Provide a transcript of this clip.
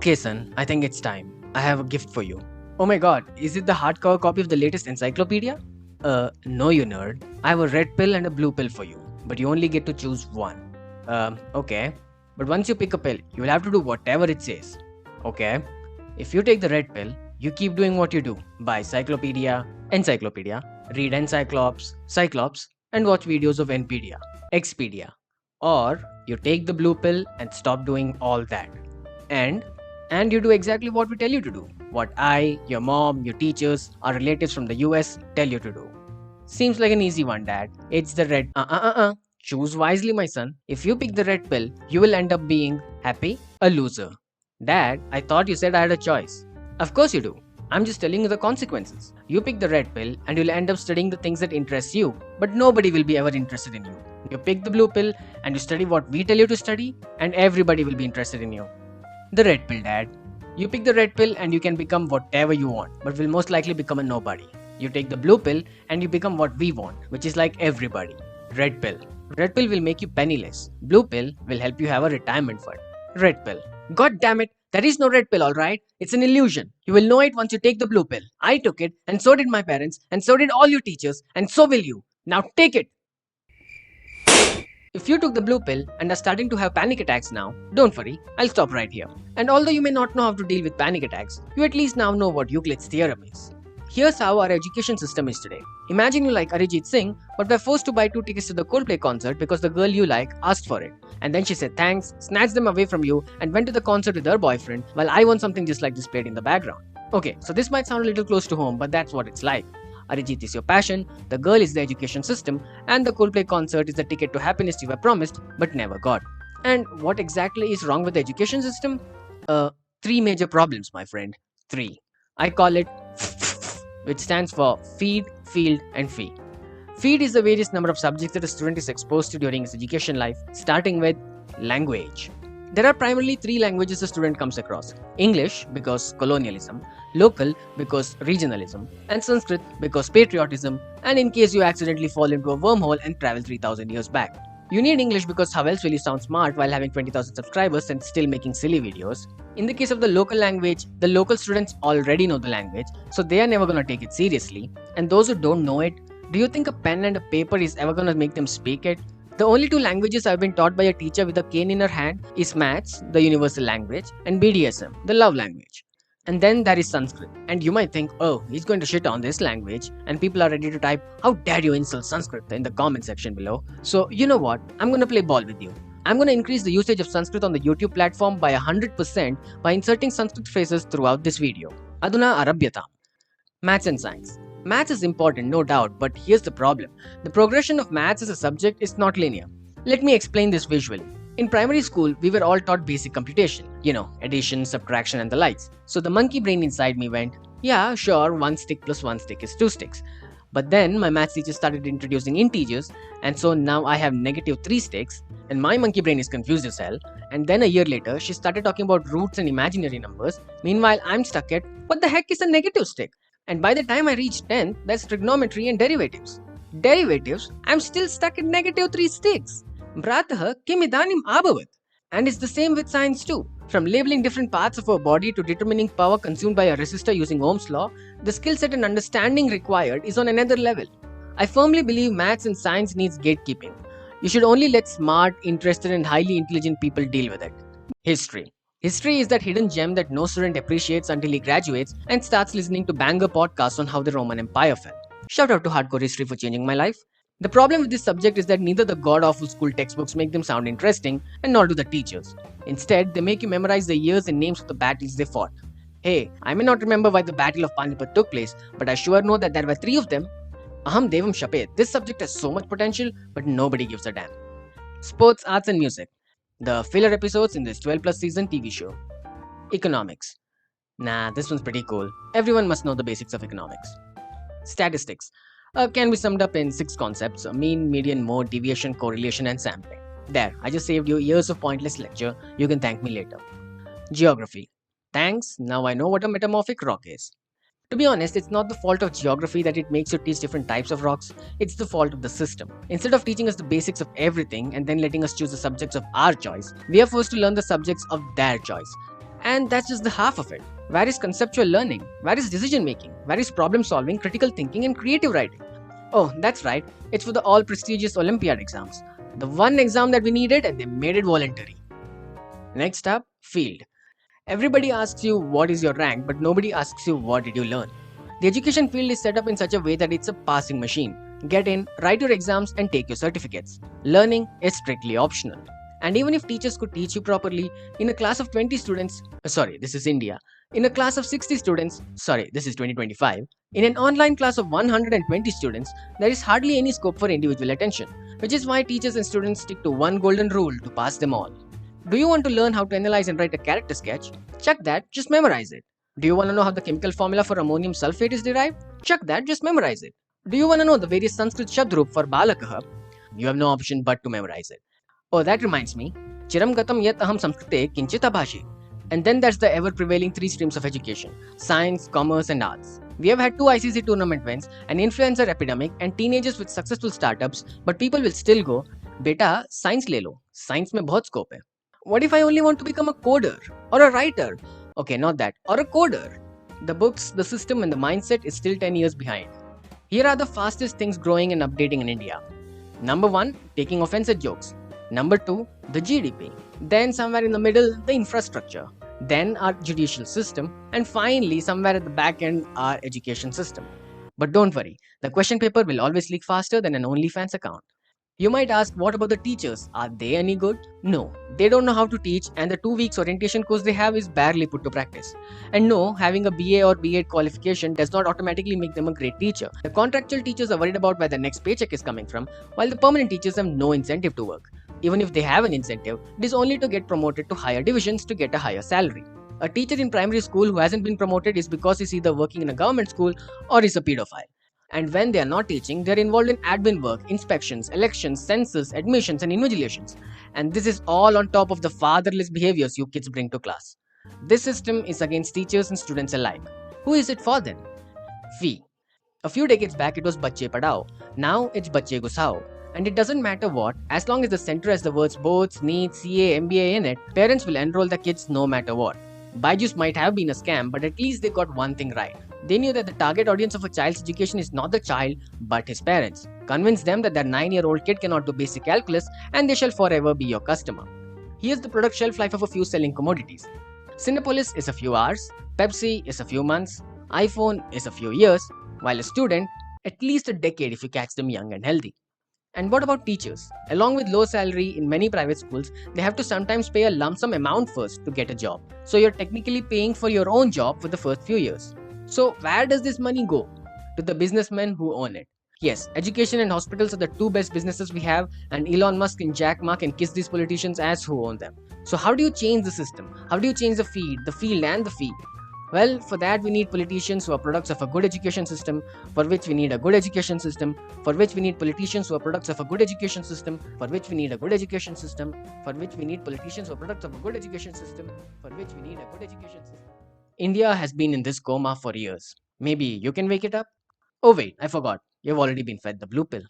Okay, son, I think it's time. I have a gift for you. Oh my god, is it the hardcover copy of the latest encyclopedia? No, you nerd. I have a red pill and a blue pill for you, but you only get to choose one. Okay. But once you pick a pill, you will have to do whatever it says. Okay. If you take the red pill, you keep doing what you do. Buy encyclopedia, read Cyclops, and watch videos of Expedia. Or you take the blue pill and stop doing all that. And you do exactly what we tell you to do. What I, your mom, your teachers, our relatives from the US tell you to do. Seems like an easy one, Dad. It's the red. Choose wisely, my son. If you pick the red pill, you will end up being happy, a loser. Dad, I thought you said I had a choice. Of course you do. I'm just telling you the consequences. You pick the red pill and you'll end up studying the things that interest you, but nobody will be ever interested in you. You pick the blue pill and you study what we tell you to study, and everybody will be interested in you. The red pill, Dad. You pick the red pill and you can become whatever you want, but will most likely become a nobody. You take the blue pill and you become what we want, which is like everybody. Red pill. Red pill will make you penniless. Blue pill will help you have a retirement fund. Red pill. God damn it, there is no red pill, alright? It's an illusion. You will know it once you take the blue pill. I took it, and so did my parents, and so did all your teachers, and so will you. Now take it! If you took the blue pill and are starting to have panic attacks now, don't worry, I'll stop right here. And although you may not know how to deal with panic attacks, you at least now know what Euclid's theorem is. Here's how our education system is today. Imagine you like Arijit Singh, but were forced to buy 2 tickets to the Coldplay concert because the girl you like asked for it. And then she said thanks, snatched them away from you, and went to the concert with her boyfriend while I want something just like this played in the background. Okay, so this might sound a little close to home, but that's what it's like. Arijit is your passion, the girl is the education system, and the Coldplay concert is the ticket to happiness you were promised but never got. And what exactly is wrong with the education system? 3 major problems, my friend. 3. I call it which stands for feed, field, and fee. Feed is the various number of subjects that a student is exposed to during his education life, starting with language. There are primarily 3 languages a student comes across: English, because colonialism; local, because regionalism; and Sanskrit, because patriotism, and in case you accidentally fall into a wormhole and travel 3000 years back. You need English because how else will you sound smart while having 20,000 subscribers and still making silly videos? In the case of the local language, the local students already know the language, so they are never gonna take it seriously. And those who don't know it, do you think a pen and a paper is ever gonna make them speak it? The only 2 languages I've been taught by a teacher with a cane in her hand is maths, the universal language, and BDSM, the love language. And then there is Sanskrit. And you might think, oh, he's going to shit on this language, and people are ready to type, how dare you insult Sanskrit in the comment section below. So, you know what? I'm gonna play ball with you. I'm gonna increase the usage of Sanskrit on the YouTube platform by 100% by inserting Sanskrit phrases throughout this video. Aduna Arabhyatam. Maths and science. Maths is important, no doubt, but here's the problem. The progression of maths as a subject is not linear. Let me explain this visually. In primary school, we were all taught basic computation, addition, subtraction, and the likes. So the monkey brain inside me went, yeah, sure, 1 stick plus 1 stick is 2 sticks. But then my maths teacher started introducing integers, and so now I have -3 sticks, and my monkey brain is confused as hell. And then a year later, she started talking about roots and imaginary numbers. Meanwhile, I'm stuck at, what the heck is a negative stick? And by the time I reach 10th, that's trigonometry and derivatives. Derivatives? I'm still stuck at -3 sticks. Bratah kim idanim abhavat. And it's the same with science too. From labeling different parts of our body to determining power consumed by a resistor using Ohm's law, the skill set and understanding required is on another level. I firmly believe maths and science needs gatekeeping. You should only let smart, interested, and highly intelligent people deal with it. History. History is that hidden gem that no student appreciates until he graduates and starts listening to banger podcasts on how the Roman Empire fell. Shout out to Hardcore History for changing my life. The problem with this subject is that neither the god-awful school textbooks make them sound interesting, and nor do the teachers. Instead, they make you memorize the years and names of the battles they fought. Hey, I may not remember why the Battle of Panipat took place, but I sure know that there were 3 of them. Aham Devam Shapet. This subject has so much potential, but nobody gives a damn. Sports, arts, and music. The filler episodes in this 12+ season TV show. Economics. Nah, this one's pretty cool. Everyone must know the basics of economics. Statistics. Can be summed up in 6 concepts: mean, median, mode, deviation, correlation, and sampling. There, I just saved you years of pointless lecture. You can thank me later. Geography. Thanks, now I know what a metamorphic rock is. To be honest, it's not the fault of geography that it makes you teach different types of rocks. It's the fault of the system. Instead of teaching us the basics of everything and then letting us choose the subjects of our choice, we are forced to learn the subjects of their choice. And that's just the half of it. Where is conceptual learning? Where is decision making? Where is problem solving, critical thinking, and creative writing? Oh, that's right. It's for the all prestigious Olympiad exams. The one exam that we needed and they made it voluntary. Next up, field. Everybody asks you what is your rank, but nobody asks you what did you learn. The education field is set up in such a way that it's a passing machine. Get in, write your exams, and take your certificates. Learning is strictly optional. And even if teachers could teach you properly, in a class of 20 students, sorry, this is India, in a class of 60 students, sorry, this is 2025, in an online class of 120 students, there is hardly any scope for individual attention, which is why teachers and students stick to one golden rule to pass them all. Do you want to learn how to analyze and write a character sketch? Chuck that, just memorize it. Do you want to know how the chemical formula for ammonium sulfate is derived? Chuck that, just memorize it. Do you want to know the various Sanskrit Shabdrup for Balakaha? You have no option but to memorize it. Oh, that reminds me. Chiram gatam yat aham samskrite kinchita bhashi. And then there's the ever prevailing three streams of education: science, commerce, and arts. We have had two ICC tournament wins, an influencer epidemic, and teenagers with successful startups, but people will still go, Beta, science le lo. Science mein bahut scope hai. What if I only want to become a coder or a writer? Okay, not that, or a coder. The books, the system, and the mindset is still 10 years behind. Here are the fastest things growing and updating in India. Number 1, taking offense at jokes. Number 2, the GDP. Then somewhere in the middle, the infrastructure. Then our judicial system. And finally, somewhere at the back end, our education system. But don't worry, the question paper will always leak faster than an OnlyFans account. You might ask, what about the teachers? Are they any good? No, they don't know how to teach, and the 2 weeks orientation course they have is barely put to practice. And no, having a BA or B.Ed qualification does not automatically make them a great teacher. The contractual teachers are worried about where the next paycheck is coming from, while the permanent teachers have no incentive to work. Even if they have an incentive, it is only to get promoted to higher divisions to get a higher salary. A teacher in primary school who hasn't been promoted is because he's either working in a government school or is a pedophile. And when they are not teaching, they are involved in admin work, inspections, elections, census, admissions, and invigilations. And this is all on top of the fatherless behaviors you kids bring to class. This system is against teachers and students alike. Who is it for then? Fee. A few decades back it was Bacche Padhao. Now it's Bacche Ghusao. And it doesn't matter what, as long as the center has the words boards, NEET, CA, MBA in it, parents will enroll the kids no matter what. Byju's might have been a scam, but at least they got one thing right. They knew that the target audience of a child's education is not the child, but his parents. Convince them that their 9-year-old kid cannot do basic calculus and they shall forever be your customer. Here's the product shelf life of a few selling commodities. Cinepolis is a few hours, Pepsi is a few months, iPhone is a few years, while a student, at least a decade if you catch them young and healthy. And what about teachers? Along with low salary in many private schools, they have to sometimes pay a lump sum amount first to get a job. So you're technically paying for your own job for the first few years. So where does this money go? To the businessmen who own it. Yes, education and hospitals are the two best businesses we have, and Elon Musk and Jack Ma can kiss these politicians as who own them. So how do you change the system? How do you change the field and the fee? Well, for that we need politicians who are products of a good education system, for which we need a good education system, for which we need politicians who are products of a good education system, for which we need a good education system, for which we need politicians who are products of a good education system, for which we need a good education system. India has been in this coma for years. Maybe you can wake it up? Oh wait, I forgot. You've already been fed the blue pill.